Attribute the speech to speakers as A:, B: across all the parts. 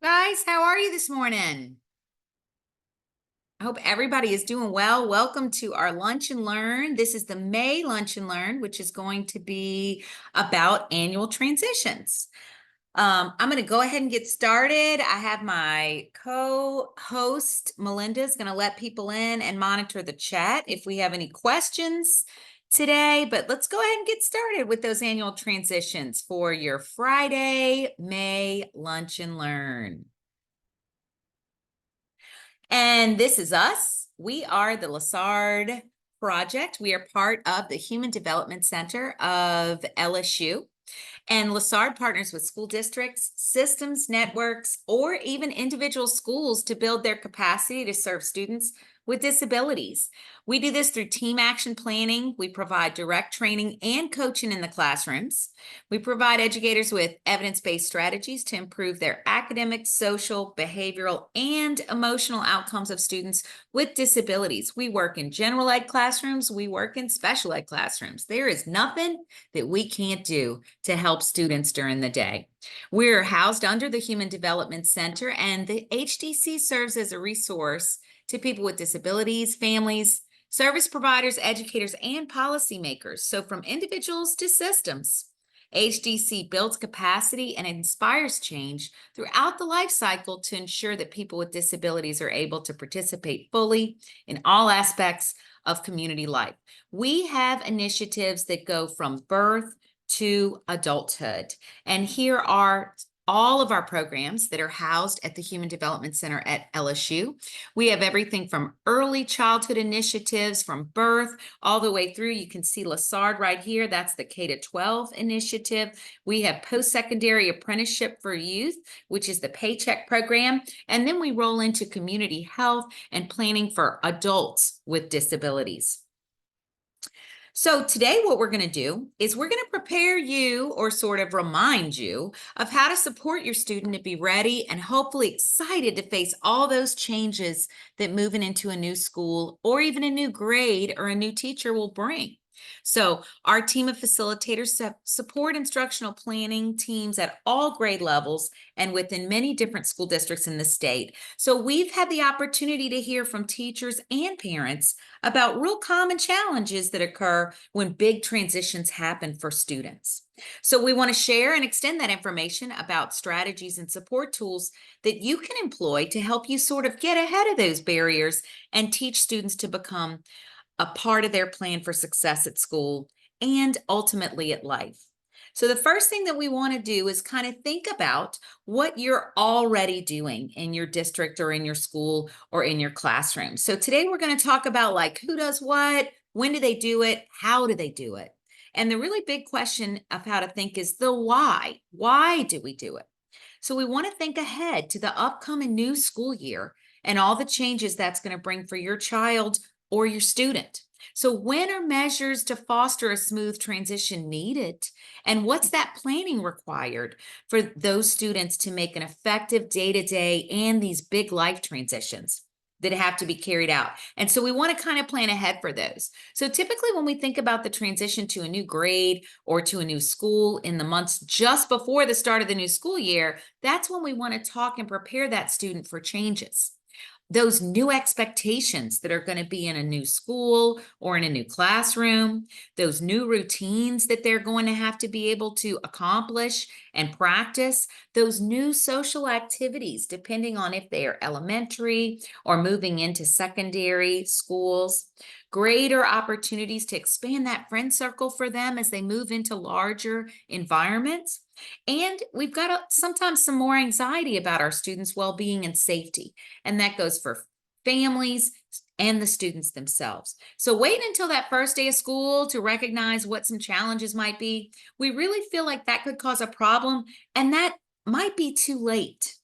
A: Guys, how are you this morning? I hope everybody is doing well. Welcome to our Lunch and Learn. This is the May Lunch and Learn, which is going to be about annual transitions. I'm going to go ahead and get started. I have my co-host, Melinda, is going to let people in and monitor the chat if we have any questions today. But let's go ahead and get started with those annual transitions for your Friday, May Lunch and Learn. And this is us. We are the LASARD project. We are part of the Human Development Center of LSU. And LASARD partners with school districts, systems, networks, or even individual schools to build their capacity to serve students with disabilities. We do this through team action planning. We provide direct training and coaching in the classrooms. We provide educators with evidence-based strategies to improve their academic, social, behavioral, and emotional outcomes of students with disabilities. We work in general ed classrooms. We work in special ed classrooms. There is nothing that we can't do to help students during the day. We're housed under the Human Development Center, and the HDC serves as a resource to people with disabilities, families, service providers, educators, and policymakers. So from individuals to systems, HDC builds capacity and inspires change throughout the life cycle to ensure that people with disabilities are able to participate fully in all aspects of community life. We have initiatives that go from birth to adulthood. And here are all of our programs that are housed at the Human Development Center at LSU. We have everything from early childhood initiatives from birth all the way through. You can see LASARD right here. That's the K-12 initiative. We have post-secondary apprenticeship for youth, which is the Paycheck program. And then we roll into community health and planning for adults with disabilities. So today what we're going to do is we're going to prepare you, or sort of remind you, of how to support your student to be ready and hopefully excited to face all those changes that moving into a new school or even a new grade or a new teacher will bring. So our team of facilitators support instructional planning teams at all grade levels and within many different school districts in the state. So we've had the opportunity to hear from teachers and parents about real common challenges that occur when big transitions happen for students. So we want to share and extend that information about strategies and support tools that you can employ to help you sort of get ahead of those barriers and teach students to become a part of their plan for success at school and ultimately at life. So the first thing that we want to do is kind of think about what you're already doing in your district or in your school or in your classroom. So today we're going to talk about like who does what, when do they do it, how do they do it? And the really big question of how to think is the why. Why do we do it? So we want to think ahead to the upcoming new school year and all the changes that's going to bring for your child or your student. So when are measures to foster a smooth transition needed? And what's that planning required for those students to make an effective day-to-day and these big life transitions that have to be carried out? And so we want to kind of plan ahead for those. So typically when we think about the transition to a new grade or to a new school in the months just before the start of the new school year, that's when we want to talk and prepare that student for changes. Those new expectations that are going to be in a new school or in a new classroom, those new routines that they're going to have to be able to accomplish and practice, those new social activities, depending on if they are elementary or moving into secondary schools, greater opportunities to expand that friend circle for them as they move into larger environments. And we've got sometimes some more anxiety about our students' well-being and safety. And that goes for families and the students themselves. So wait until that first day of school to recognize what some challenges might be. We really feel like that could cause a problem, and that might be too late.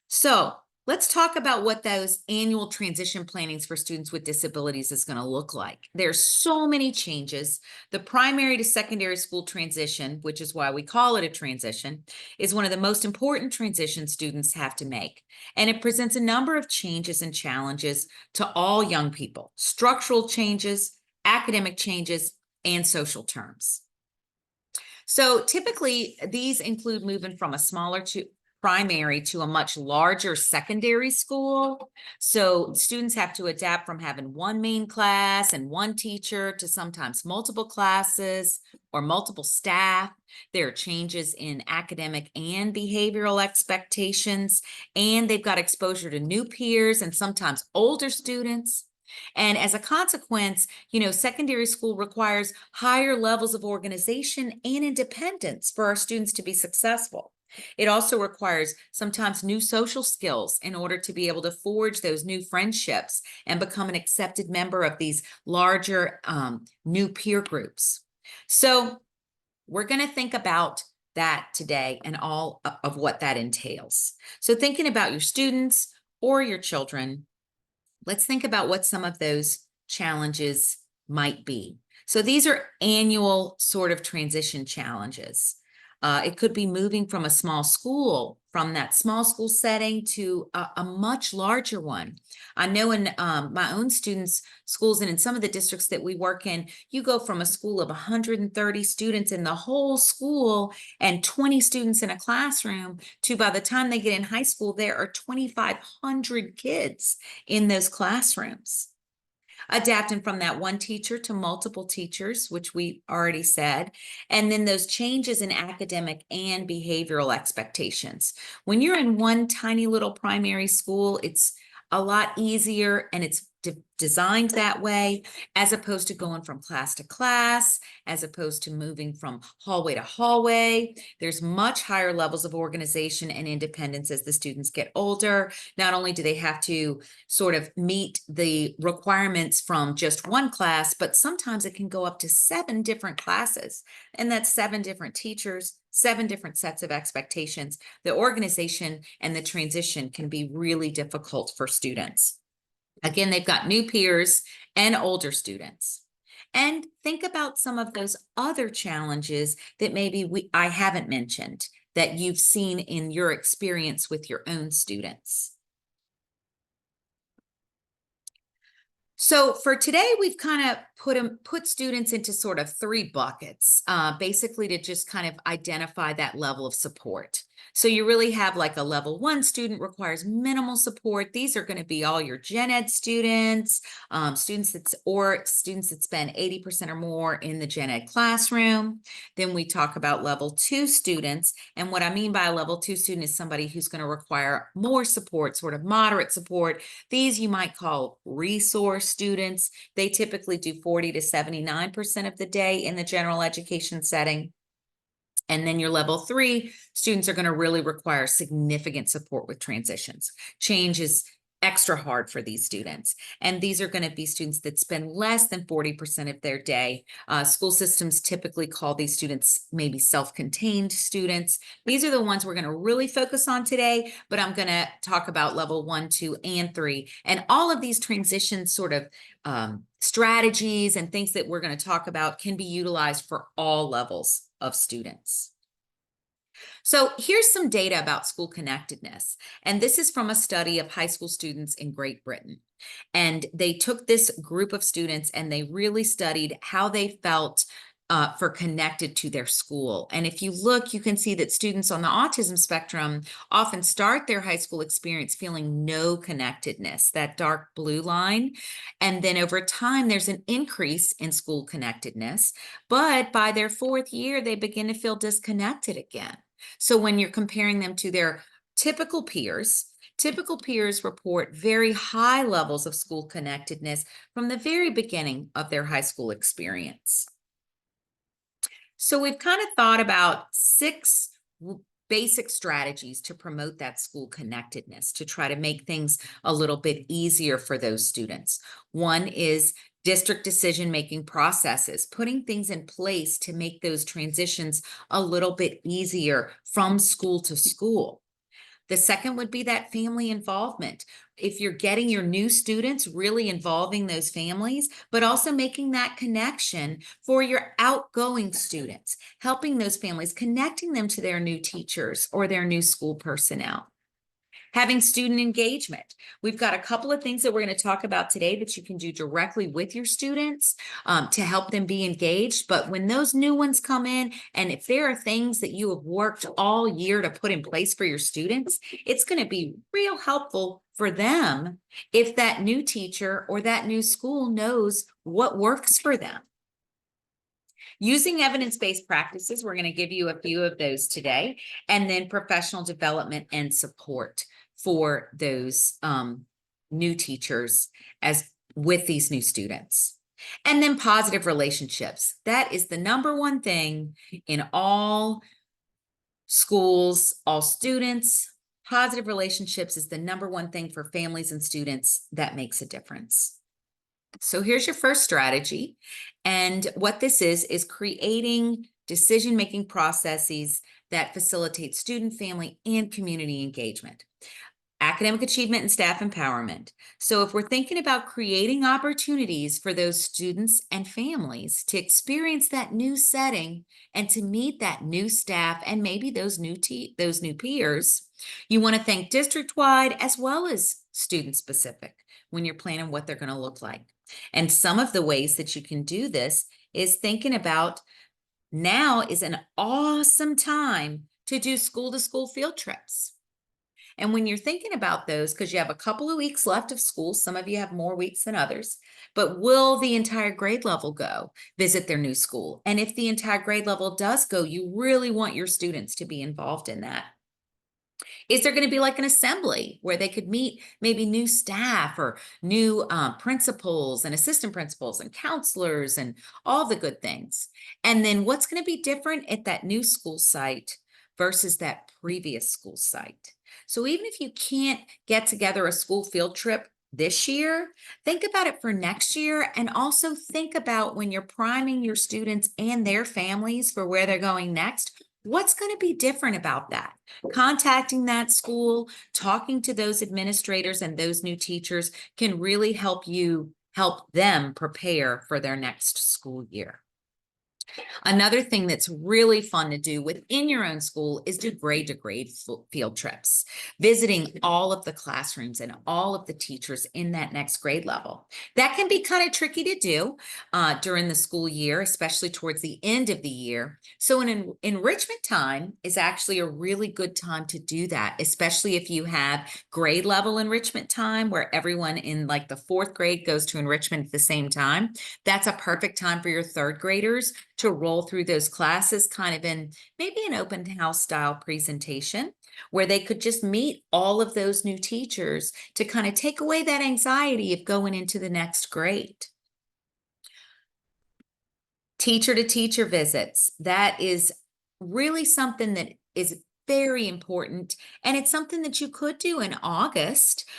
A: So let's talk about what those annual transition plannings for students with disabilities is going to look like. There's so many changes. The primary to secondary school transition, which is why we call it a transition, is one of the most important transitions students have to make. And it presents a number of changes and challenges to all young people: structural changes, academic changes, and social terms. So typically these include moving from a smaller primary to a much larger secondary school. So students have to adapt from having one main class and one teacher to sometimes multiple classes or multiple staff. There are changes in academic and behavioral expectations, and they've got exposure to new peers and sometimes older students. And as a consequence, secondary school requires higher levels of organization and independence for our students to be successful. It also requires sometimes new social skills in order to be able to forge those new friendships and become an accepted member of these larger new peer groups. So we're going to think about that today and all of what that entails. So thinking about your students or your children, let's think about what some of those challenges might be. So these are annual sort of transition challenges. It could be moving from a small school, from that small school setting to a much larger one. I know in my own students' schools and in some of the districts that we work in, you go from a school of 130 students in the whole school and 20 students in a classroom to, by the time they get in high school, there are 2,500 kids in those classrooms. Adapting from that one teacher to multiple teachers, which we already said, and then those changes in academic and behavioral expectations. When you're in one tiny little primary school, it's a lot easier and it's designed that way, as opposed to going from class to class, as opposed to moving from hallway to hallway. There's much higher levels of organization and independence as the students get older. Not only do they have to sort of meet the requirements from just one class, but sometimes it can go up to 7 different classes. And that's 7 different teachers, 7 different sets of expectations. The organization and the transition can be really difficult for students. Again, they've got new peers and older students. And think about some of those other challenges that maybe I haven't mentioned that you've seen in your experience with your own students. So for today, we've kind of put students into sort of 3 buckets, basically to just kind of identify that level of support. So you really have like a level 1 student requires minimal support. These are going to be all your gen ed students, students that spend 80% or more in the gen ed classroom. Then we talk about level 2 students. And what I mean by a level 2 student is somebody who's going to require more support, sort of moderate support. These you might call resource students. They typically do 40 to 79% of the day in the general education setting. And then your level 3 students are going to really require significant support with transitions. Change is extra hard for these students. And these are going to be students that spend less than 40% of their day. School systems typically call these students maybe self-contained students. These are the ones we're going to really focus on today, but I'm going to talk about level 1, 2, and 3. And all of these transition sort of strategies and things that we're going to talk about can be utilized for all levels of students. So here's some data about school connectedness. And this is from a study of high school students in Great Britain. And they took this group of students and they really studied how they felt for connected to their school. And if you look, you can see that students on the autism spectrum often start their high school experience feeling no connectedness, that dark blue line. And then over time, there's an increase in school connectedness. But by their 4th year, they begin to feel disconnected again. So when you're comparing them to their typical peers report very high levels of school connectedness from the very beginning of their high school experience. So we've kind of thought about 6 basic strategies to promote that school connectedness, to try to make things a little bit easier for those students. One is district decision-making processes, putting things in place to make those transitions a little bit easier from school to school. The second would be that family involvement. If you're getting your new students, really involving those families, but also making that connection for your outgoing students, helping those families, connecting them to their new teachers or their new school personnel. Having student engagement. We've got a couple of things that we're going to talk about today that you can do directly with your students to help them be engaged. But when those new ones come in, and if there are things that you have worked all year to put in place for your students, it's going to be real helpful for them if that new teacher or that new school knows what works for them. Using evidence-based practices, we're going to give you a few of those today, and then professional development and support for those new teachers as with these new students. And then positive relationships. That is the number one thing in all schools, all students. Positive relationships is the number one thing for families and students that makes a difference. So here's your first strategy. And what this is creating decision-making processes that facilitate student, family, and community engagement. Academic achievement and staff empowerment. So if we're thinking about creating opportunities for those students and families to experience that new setting and to meet that new staff and maybe those new peers, you want to think district-wide as well as student-specific when you're planning what they're going to look like. And some of the ways that you can do this is thinking about now is an awesome time to do school-to-school field trips. And when you're thinking about those, because you have a couple of weeks left of school, some of you have more weeks than others, but will the entire grade level go visit their new school? And if the entire grade level does go, you really want your students to be involved in that. Is there going to be like an assembly where they could meet maybe new staff or new principals and assistant principals and counselors and all the good things? And then what's going to be different at that new school site versus that previous school site? So even if you can't get together a school field trip this year, think about it for next year, and also think about when you're priming your students and their families for where they're going next, what's going to be different about that? Contacting that school, talking to those administrators and those new teachers can really help them prepare for their next school year. Another thing that's really fun to do within your own school is do grade-to-grade field trips, visiting all of the classrooms and all of the teachers in that next grade level. That can be kind of tricky to do during the school year, especially towards the end of the year. So an enrichment time is actually a really good time to do that, especially if you have grade level enrichment time where everyone in like the fourth grade goes to enrichment at the same time. That's a perfect time for your third graders to roll through those classes kind of in maybe an open house style presentation where they could just meet all of those new teachers to kind of take away that anxiety of going into the next grade. Teacher to teacher visits. That is really something that is very important. And it's something that you could do in August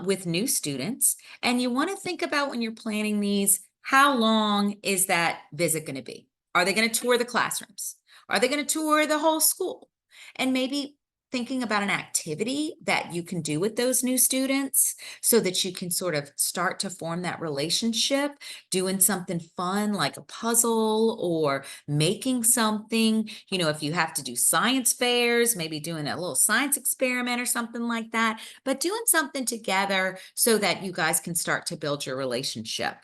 A: with new students. And you want to think about when you're planning these, how long is that visit going to be? Are they going to tour the classrooms? Are they going to tour the whole school? And maybe thinking about an activity that you can do with those new students so that you can sort of start to form that relationship, doing something fun like a puzzle or making something, if you have to do science fairs, maybe doing a little science experiment or something like that, but doing something together so that you guys can start to build your relationship.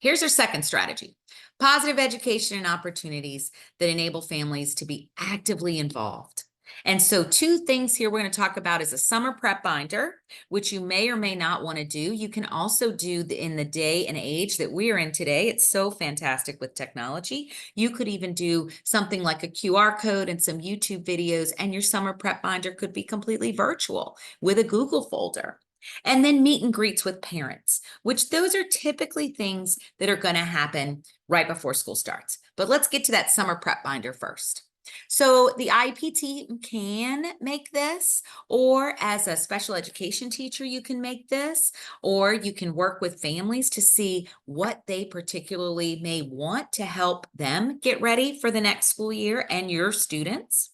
A: Here's our second strategy: positive education and opportunities that enable families to be actively involved. And so two things here we're going to talk about is a summer prep binder, which you may or may not want to do. You can also do in the day and age that we are in today. It's so fantastic with technology. You could even do something like a QR code and some YouTube videos, and your summer prep binder could be completely virtual with a Google folder. And then meet and greets with parents, which those are typically things that are going to happen right before school starts. But let's get to that summer prep binder first. So the IEP team can make this, or as a special education teacher, you can make this, or you can work with families to see what they particularly may want to help them get ready for the next school year and your students.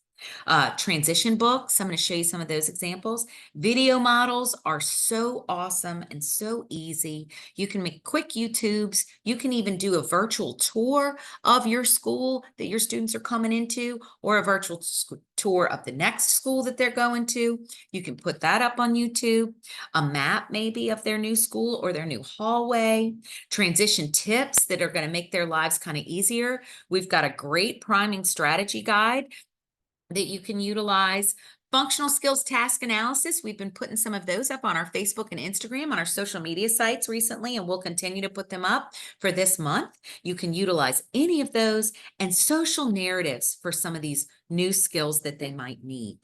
A: Transition books, I'm going to show you some of those examples. Video models are so awesome and so easy. You can make quick YouTubes. You can even do a virtual tour of your school that your students are coming into, or a virtual tour of the next school that they're going to. You can put that up on YouTube. A map maybe of their new school or their new hallway. Transition tips that are going to make their lives kind of easier. We've got a great priming strategy guide that you can utilize. Functional skills task analysis. We've been putting some of those up on our Facebook and Instagram, on our social media sites recently, and we'll continue to put them up for this month. You can utilize any of those, and social narratives for some of these new skills that they might need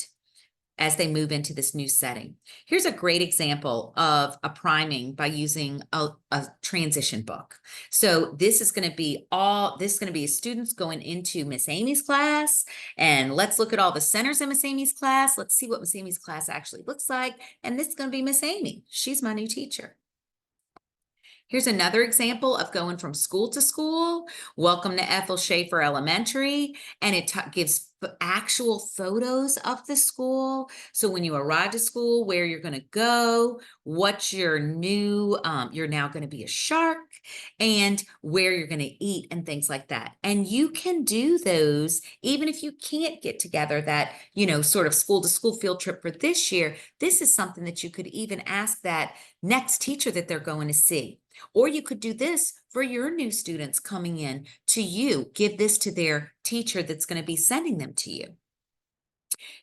A: as they move into this new setting. Here's a great example of a priming by using a transition book. So this is going to be students going into Miss Amy's class, and let's look at all the centers in Miss Amy's class. Let's see what Miss Amy's class actually looks like. And this is going to be Miss Amy. She's my new teacher. Here's another example of going from school to school. Welcome to Ethel Schaefer Elementary, and it gives actual photos of the school. So when you arrive to school, where you're going to go, what's your new, you're now going to be a shark, and where you're going to eat and things like that. And you can do those even if you can't get together that, sort of school to school field trip for this year. This is something that you could even ask that next teacher that they're going to see. Or you could do this for your new students coming in to you. Give this to their teacher that's going to be sending them to you.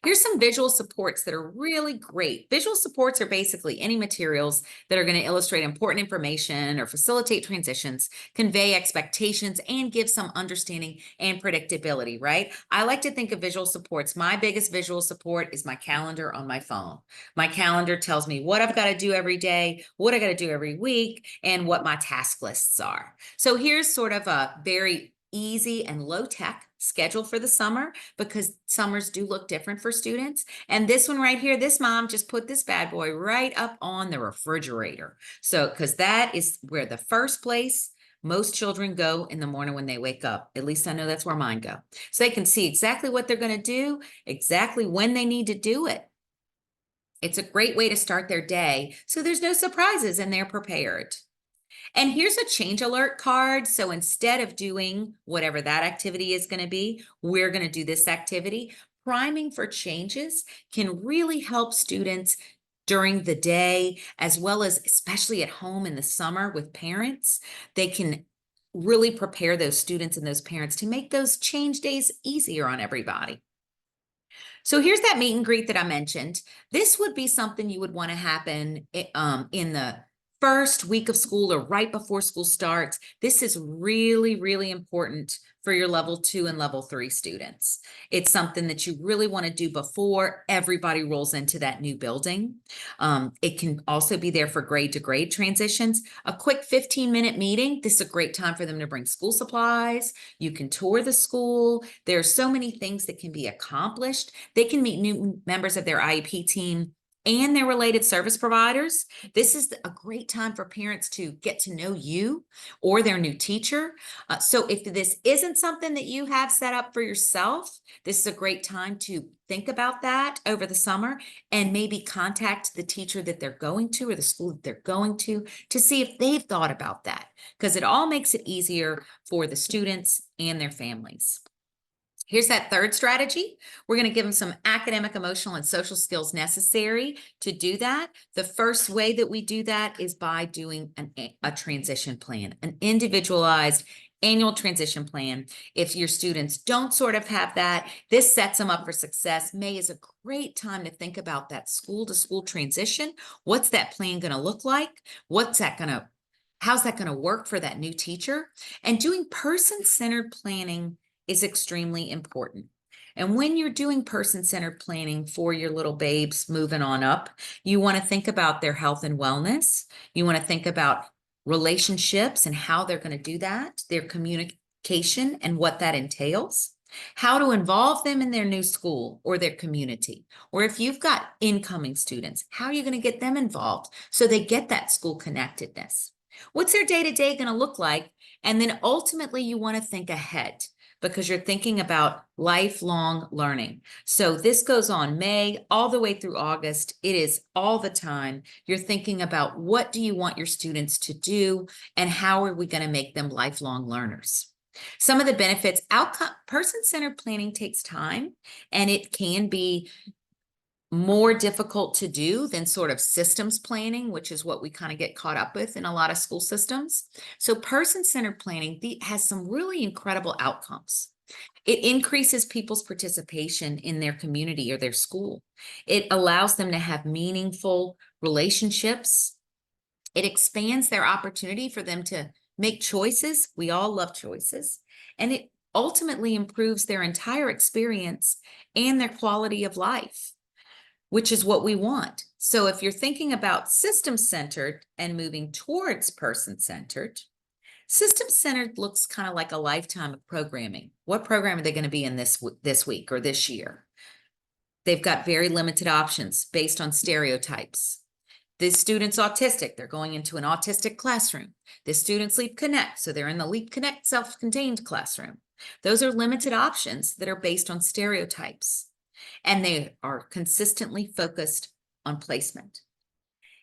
A: Here's some visual supports that are really great. Visual supports are basically any materials that are going to illustrate important information or facilitate transitions, convey expectations, and give some understanding and predictability, right? I like to think of visual supports. My biggest visual support is my calendar on my phone. My calendar tells me what I've got to do every day, what I got to do every week, and what my task lists are. So here's sort of a very easy and low-tech schedule for the summer, because summers do look different for students. And this one right here, this mom just put this bad boy right up on the refrigerator. So, because that is where the first place most children go in the morning when they wake up. At least I know that's where mine go. So they can see exactly what they're going to do, exactly when they need to do it. It's a great way to start their day, so there's no surprises and they're prepared. And here's a change alert card. So instead of doing whatever that activity is going to be, we're going to do this activity. Priming for changes can really help students during the day, as well as especially at home in the summer with parents. They can really prepare those students and those parents to make those change days easier on everybody. So here's that meet and greet that I mentioned. This would be something you would want to happen in the first week of school or right before school starts. This is really, really important for your level 2 and level 3 students. It's something that you really want to do before everybody rolls into that new building. It can also be there for grade to grade transitions. A quick 15-minute meeting. This is a great time for them to bring school supplies. You can tour the school. There are so many things that can be accomplished. They can meet new members of their IEP team and their related service providers. This is a great time for parents to get to know you or their new teacher. So if this isn't something that you have set up for yourself, this is a great time to think about that over the summer and maybe contact the teacher that they're going to or the school that they're going to see if they've thought about that, because it all makes it easier for the students and their families. Here's that third strategy. We're going to give them some academic, emotional, and social skills necessary to do that. The first way that we do that is by doing a transition plan, an individualized annual transition plan. If your students don't sort of have that, this sets them up for success. May is a great time to think about that school to school transition. What's that plan going to look like? How's that going to work for that new teacher? And doing person-centered planning is extremely important. And when you're doing person-centered planning for your little babes moving on up, you want to think about their health and wellness. You want to think about relationships and how they're going to do that, their communication and what that entails, how to involve them in their new school or their community. Or if you've got incoming students, how are you going to get them involved so they get that school connectedness? What's their day-to-day going to look like? And then ultimately you want to think ahead, because you're thinking about lifelong learning. So this goes on May all the way through August. It is all the time. You're thinking about what do you want your students to do and how are we going to make them lifelong learners? Some of the benefits, outcome, person-centered planning takes time, and it can be more difficult to do than sort of systems planning, which is what we kind of get caught up with in a lot of school systems. So person-centered planning has some really incredible outcomes. It increases people's participation in their community or their school. It allows them to have meaningful relationships. It expands their opportunity for them to make choices. We all love choices. And it ultimately improves their entire experience and their quality of life, which is what we want. So if you're thinking about system-centered and moving towards person-centered, system-centered looks kind of like a lifetime of programming. What program are they going to be in this week or this year? They've got very limited options based on stereotypes. This student's autistic, they're going into an autistic classroom. This student's Leap Connect, so they're in the Leap Connect self-contained classroom. Those are limited options that are based on stereotypes, and they are consistently focused on placement.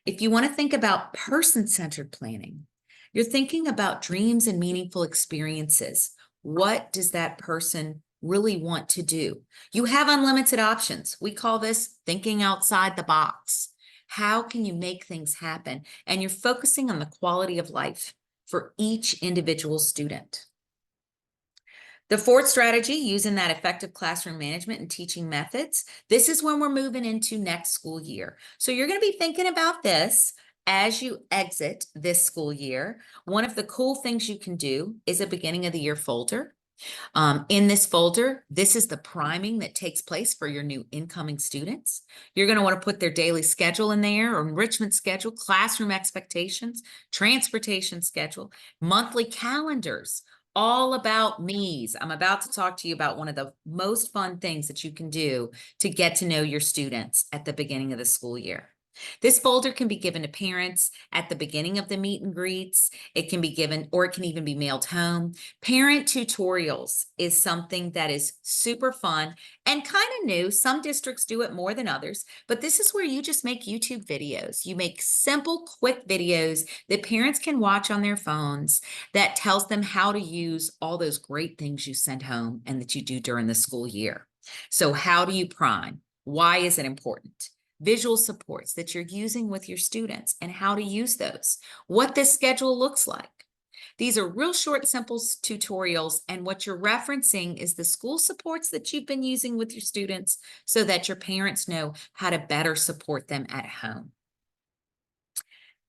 A: If you want to think about person-centered planning, you're thinking about dreams and meaningful experiences. What does that person really want to do? You have unlimited options. We call this thinking outside the box. How can you make things happen? And you're focusing on the quality of life for each individual student. The fourth strategy, using that effective classroom management and teaching methods. This is when we're moving into next school year. So you're going to be thinking about this as you exit this school year. One of the cool things you can do is a beginning of the year folder. In this folder, this is the priming that takes place for your new incoming students. You're going to want to put their daily schedule in there, or enrichment schedule, classroom expectations, transportation schedule, monthly calendars, all about me's. I'm about to talk to you about one of the most fun things that you can do to get to know your students at the beginning of the school year. This folder can be given to parents at the beginning of the meet and greets. It can be given, or it can even be mailed home. Parent tutorials is something that is super fun and kind of new. Some districts do it more than others, but this is where you just make YouTube videos. You make simple, quick videos that parents can watch on their phones that tells them how to use all those great things you send home and that you do during the school year. So how do you prime? Why is it important? Visual supports that you're using with your students and how to use those, what this schedule looks like. These are real short, simple tutorials, and what you're referencing is the school supports that you've been using with your students so that your parents know how to better support them at home.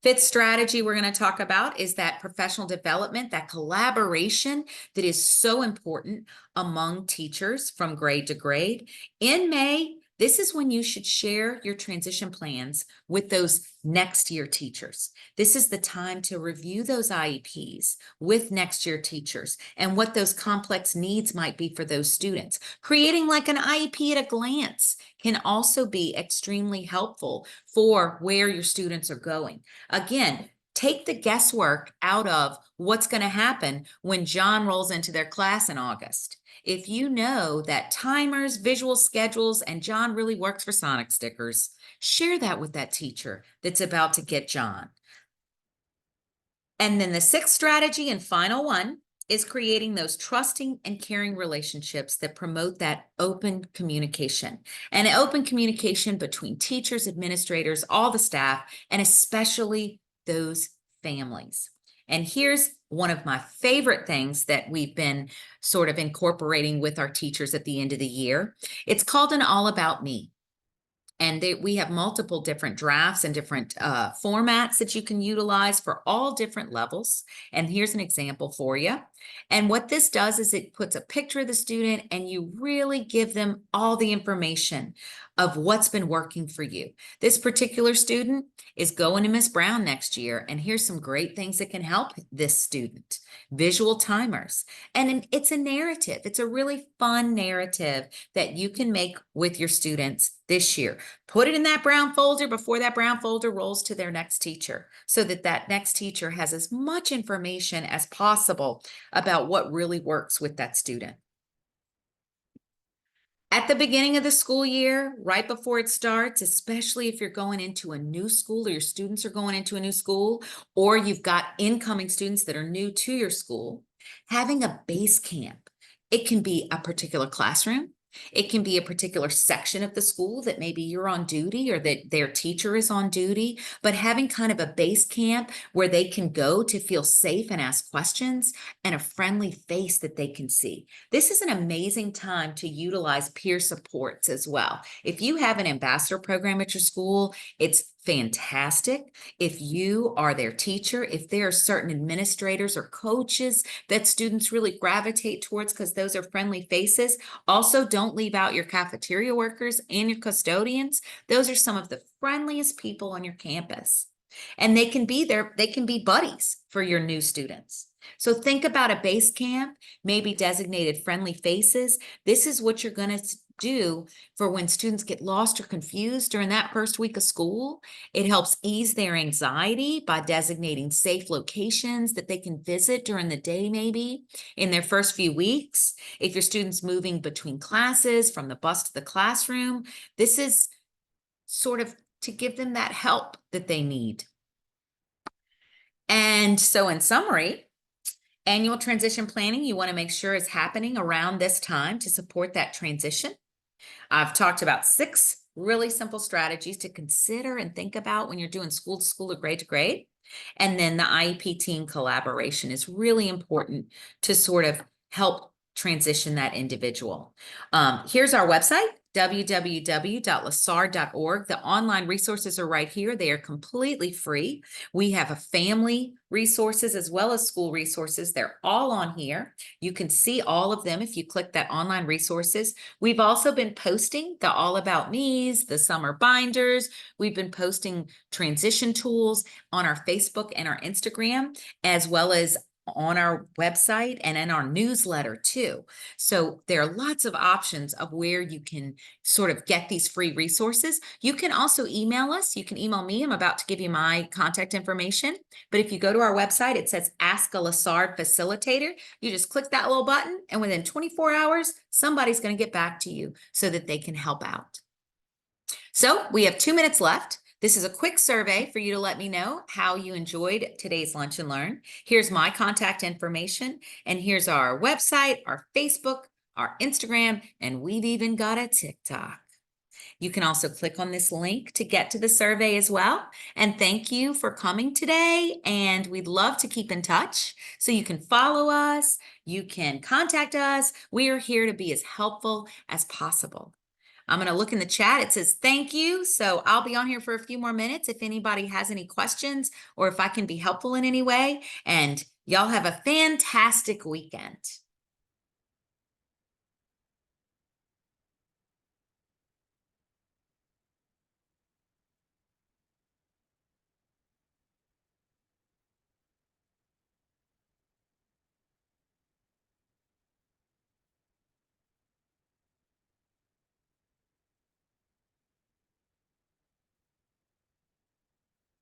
A: Fifth strategy we're going to talk about is that professional development, that collaboration that is so important among teachers from grade to grade. In May, this is when you should share your transition plans with those next year teachers. This is the time to review those IEPs with next year teachers and what those complex needs might be for those students. Creating like an IEP at a glance can also be extremely helpful for where your students are going. Again, take the guesswork out of what's going to happen when John rolls into their class in August. If you know that timers, visual schedules, and John really works for Sonic stickers, share that with that teacher that's about to get John. And then the sixth strategy and final one is creating those trusting and caring relationships that promote that open communication. And open communication between teachers, administrators, all the staff, and especially those families. And here's one of my favorite things that we've been sort of incorporating with our teachers at the end of the year. It's called an All About Me. And we have multiple different drafts and different formats that you can utilize for all different levels. And here's an example for you. And what this does is it puts a picture of the student and you really give them all the information of what's been working for you. This particular student is going to Miss Brown next year, and here's some great things that can help this student. Visual timers. And it's a narrative. It's a really fun narrative that you can make with your students this year. Put it in that brown folder before that brown folder rolls to their next teacher, so that that next teacher has as much information as possible about what really works with that student. At the beginning of the school year, right before it starts, especially if you're going into a new school or your students are going into a new school, or you've got incoming students that are new to your school, having a base camp. It can be a particular classroom. It can be a particular section of the school that maybe you're on duty or that their teacher is on duty, but having kind of a base camp where they can go to feel safe and ask questions and a friendly face that they can see. This is an amazing time to utilize peer supports as well. If you have an ambassador program at your school, it's fantastic. If you are their teacher, if there are certain administrators or coaches that students really gravitate towards because those are friendly faces, also don't leave out your cafeteria workers and your custodians. Those are some of the friendliest people on your campus. And they can be there, they can be buddies for your new students. So think about a base camp, maybe designated friendly faces. This is what you're going to do for when students get lost or confused during that first week of school. It helps ease their anxiety by designating safe locations that they can visit during the day, maybe in their first few weeks. If your student's moving between classes from the bus to the classroom, this is sort of to give them that help that they need. And so in summary, annual transition planning, you want to make sure is happening around this time to support that transition. I've talked about 6 really simple strategies to consider and think about when you're doing school to school or grade to grade. And then the IEP team collaboration is really important to sort of help transition that individual. Here's our website, www.lasard.org. The online resources are right here. They are completely free. We have a family resources as well as school resources. They're all on here. You can see all of them if you click that online resources. We've also been posting the All About Me's, the summer binders. We've been posting transition tools on our Facebook and our Instagram, as well as on our website and in our newsletter too. So there are lots of options of where you can sort of get these free resources. You can also email us. You can email me. I'm about to give you my contact information. But if you go to our website, it says Ask a LASARD Facilitator. You just click that little button, and within 24 hours, somebody's going to get back to you so that they can help out. So we have 2 minutes left. This is a quick survey for you to let me know how you enjoyed today's Lunch and Learn. Here's my contact information, and here's our website, our Facebook, our Instagram, and we've even got a TikTok. You can also click on this link to get to the survey as well. And thank you for coming today. And we'd love to keep in touch. So you can follow us, you can contact us. We are here to be as helpful as possible. I'm going to look in the chat. It says thank you. So I'll be on here for a few more minutes if anybody has any questions or if I can be helpful in any way. And y'all have a fantastic weekend.